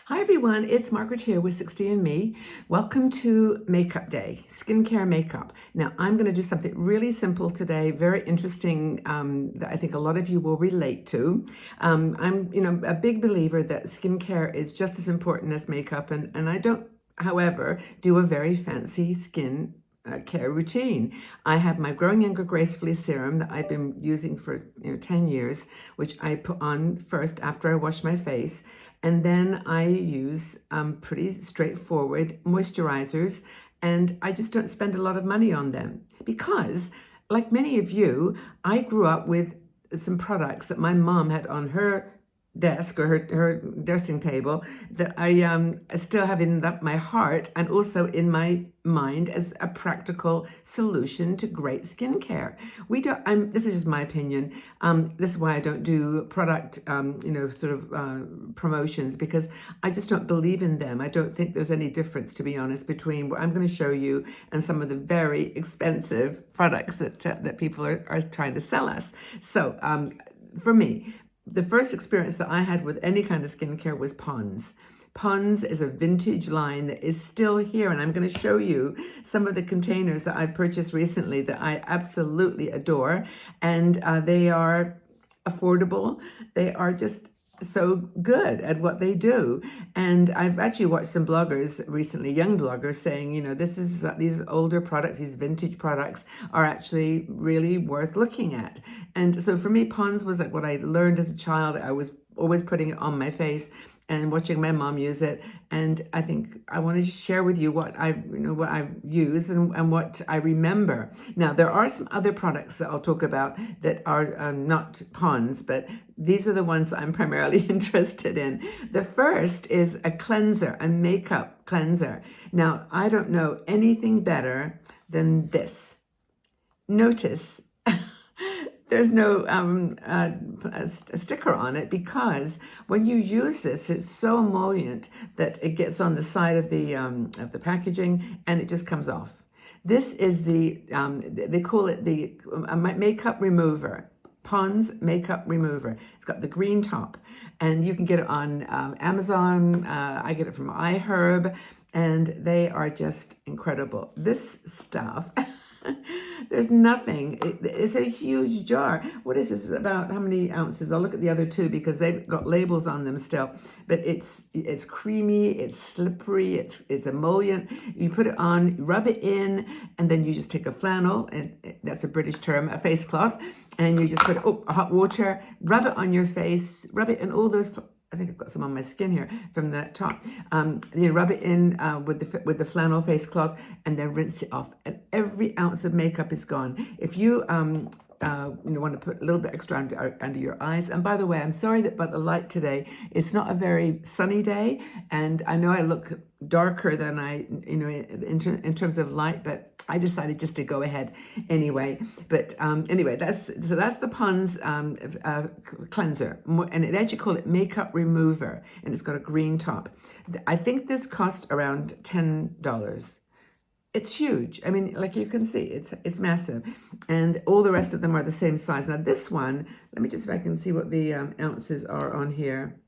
Hi everyone, it's Margaret here with 60andMe. Welcome to Makeup Day, skincare makeup. Now I'm going to do something really simple today, very interesting that I think a lot of you will relate to. I'm a big believer that skincare is just as important as makeup, and I don't, however, do a very fancy skin care routine. I have my Growing Younger Gracefully serum that I've been using for 10 years, which I put on first after I wash my face. And then I use pretty straightforward moisturizers, and I just don't spend a lot of money on them because, like many of you, I grew up with some products that my mom had on her desk or her dressing table that I still have in my heart and also in my mind as a practical solution to great skincare. This is just my opinion. This is why I don't do product, promotions, because I just don't believe in them. I don't think there's any difference, to be honest, between what I'm going to show you and some of the very expensive products that people are trying to sell us. So for me, the first experience that I had with any kind of skincare was Pond's. Pond's is a vintage line that is still here, and I'm going to show you some of the containers that I've purchased recently that I absolutely adore, and they are affordable. They are just so good at what they do. And I've actually watched some bloggers recently, young bloggers, saying, these older products, these vintage products are actually really worth looking at. And so for me, Pond's was like what I learned as a child. I was always putting it on my face and watching my mom use it. And I think I want to share with you what I've used and what I remember. Now, there are some other products that I'll talk about that are not Pond's, but these are the ones I'm primarily interested in. The first is a cleanser, a makeup cleanser. Now, I don't know anything better than this. Notice there's no a sticker on it, because when you use this, it's so emollient that it gets on the side of the packaging and it just comes off. This is they call it the makeup remover. Pond's makeup remover. It's got the green top, and you can get it on Amazon. I get it from iHerb, and they are just incredible. This stuff. There's nothing. It's a huge jar. What is this? About how many ounces? I'll look at the other two because they've got labels on them still. But it's creamy, it's slippery, it's emollient. You put it on, rub it in, and then you just take a flannel, and that's a British term, a face cloth, and you just put hot water, rub it on your face, rub it in all those. I think I've got some on my skin here from the top. You rub it in with the flannel face cloth, and then rinse it off, and every ounce of makeup is gone. If you want to put a little bit extra under your eyes. And by the way, I'm sorry about the light today. It's not a very sunny day, and I know I look darker than I, in terms of light, but I decided just to go ahead anyway. But anyway, that's the Pond's cleanser, and they actually call it makeup remover, and it's got a green top. I think this cost around $10. It's huge. I mean, like you can see, it's massive, and all the rest of them are the same size. Now this one, let me just, if I can see what the ounces are on here.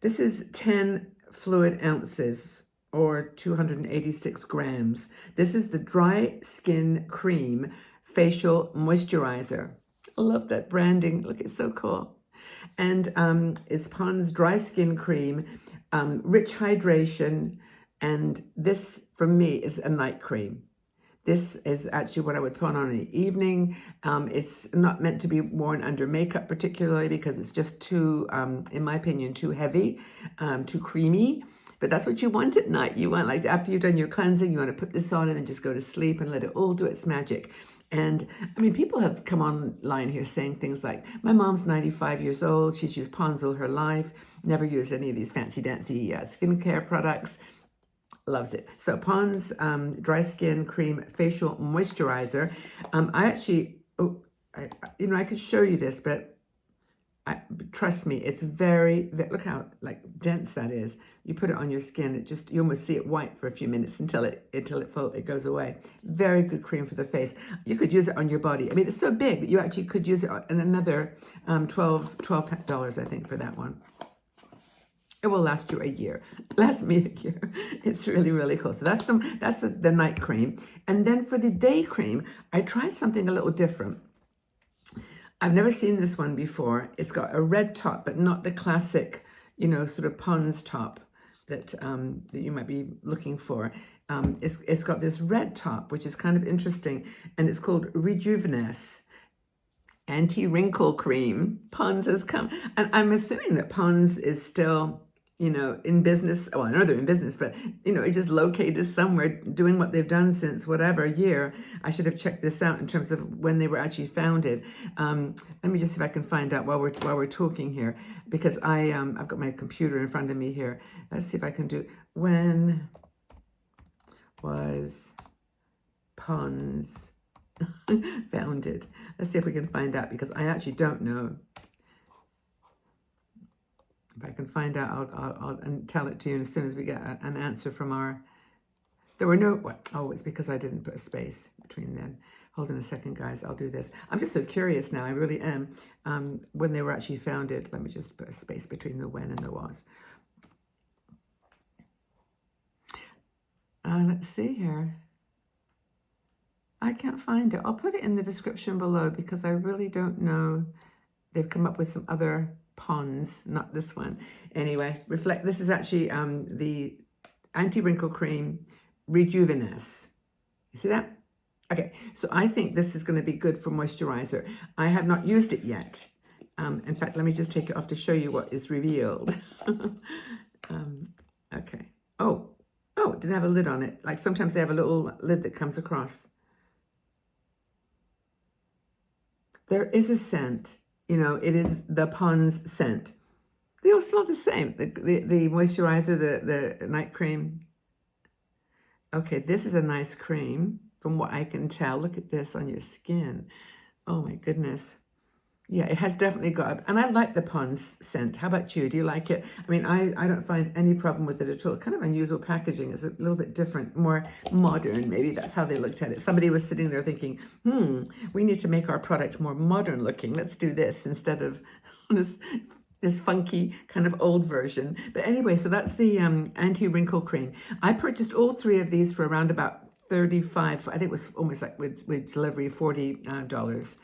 This is 10 fluid ounces, or 286 grams. This is the Dry Skin Cream Facial Moisturizer. I love that branding. Look, it's so cool. And it's Pond's Dry Skin Cream, rich hydration, and this, for me, is a night cream. This is actually what I would put on in the evening. It's not meant to be worn under makeup particularly, because it's just too, in my opinion, too heavy, too creamy. But that's what you want at night. You want, like, after you've done your cleansing, you want to put this on and then just go to sleep and let it all do its magic. And I mean, people have come online here saying things like, my mom's 95 years old. She's used Pond's all her life, never used any of these fancy dancy skincare products. Loves it. So Pond's Dry Skin Cream Facial Moisturizer. I actually, I could show you this, but trust me, it's look how dense that is. You put it on your skin, you almost see it white for a few minutes until it goes away. Very good cream for the face. You could use it on your body. I mean, it's so big that you actually could use it in another $12, I think, for that one. It will last you a year. Last me a year. It's really, really cool. So that's the night cream. And then for the day cream, I tried something a little different. I've never seen this one before. It's got a red top, but not the classic, sort of Pond's top that you might be looking for. It's got this red top, which is kind of interesting, and it's called Rejuveness Anti-Wrinkle Cream. Pond's has come, and I'm assuming that Pond's is still, in business. Well, I know they're in business, but, it just located somewhere doing what they've done since whatever year. I should have checked this out in terms of when they were actually founded. Let me just see if I can find out while we're talking here, because I've got my computer in front of me here. Let's see if I can do, when was Pond's founded? Let's see if we can find out, because I actually don't know. If I can find out, I'll tell it to you as soon as we get an answer from our... There were no... Oh, it's because I didn't put a space between them. Hold on a second, guys. I'll do this. I'm just so curious now. I really am. When they were actually founded. Let me just put a space between the when and the was. Let's see here. I can't find it. I'll put it in the description below, because I really don't know. They've come up with some other Ponds, not this one. Anyway, reflect. This is actually the anti-wrinkle cream Rejuveness. You see that? Okay, so I think this is going to be good for moisturizer. I have not used it yet. In fact, let me just take it off to show you what is revealed. Okay. Oh, it didn't have a lid on it. Like sometimes they have a little lid that comes across. There is a scent. It is the Pond's scent. They all smell the same. The moisturizer, the night cream. Okay, this is a nice cream from what I can tell. Look at this on your skin. Oh my goodness. Yeah, it has definitely got, and I like the Pond's scent. How about you? Do you like it? I mean, I don't find any problem with it at all. Kind of unusual packaging. It's a little bit different, more modern. Maybe that's how they looked at it. Somebody was sitting there thinking, we need to make our product more modern looking. Let's do this instead of this funky kind of old version. But anyway, so that's the anti-wrinkle cream. I purchased all three of these for around about $35. I think it was almost like with delivery, $40.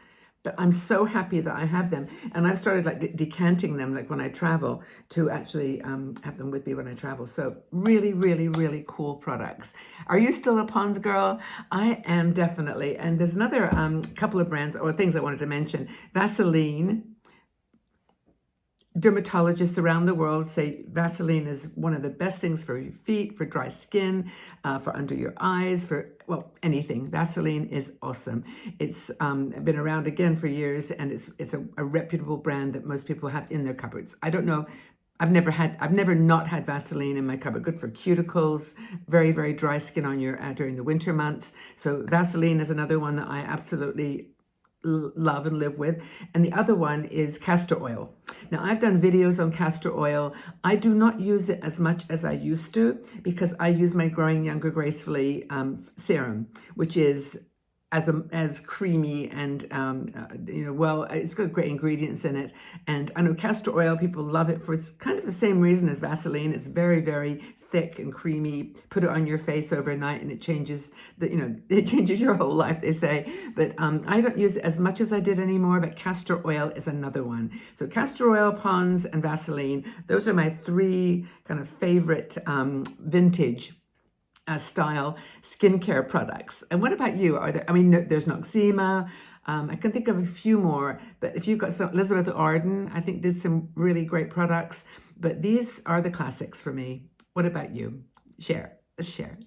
But I'm so happy that I have them. And I started like decanting them like when I travel to actually have them with me when I travel. So really, really, really cool products. Are you still a Pond's girl? I am definitely. And there's another couple of brands or things I wanted to mention. Vaseline. Dermatologists around the world say Vaseline is one of the best things for your feet, for dry skin, for under your eyes, for, well, anything. Vaseline is awesome. It's been around again for years, and it's a reputable brand that most people have in their cupboards. I don't know. I've never not had Vaseline in my cupboard. Good for cuticles, very, very dry skin on your during the winter months. So Vaseline is another one that I absolutely love and live with. And the other one is castor oil. Now, I've done videos on castor oil. I do not use it as much as I used to, because I use my Growing Younger Gracefully serum, which is as creamy and well, it's got great ingredients in it. And I know castor oil, people love it for, it's kind of the same reason as Vaseline. It's very, very thick and creamy. Put it on your face overnight and it changes it changes your whole life, they say. But I don't use it as much as I did anymore, but castor oil is another one. So castor oil, Pond's, and Vaseline, those are my three kind of favorite vintage style skincare products. And what about you? Are there, I mean, there's Noxzema. I can think of a few more, but if you've got some, Elizabeth Arden, I think did some really great products, but these are the classics for me. What about you? Share. Let's share.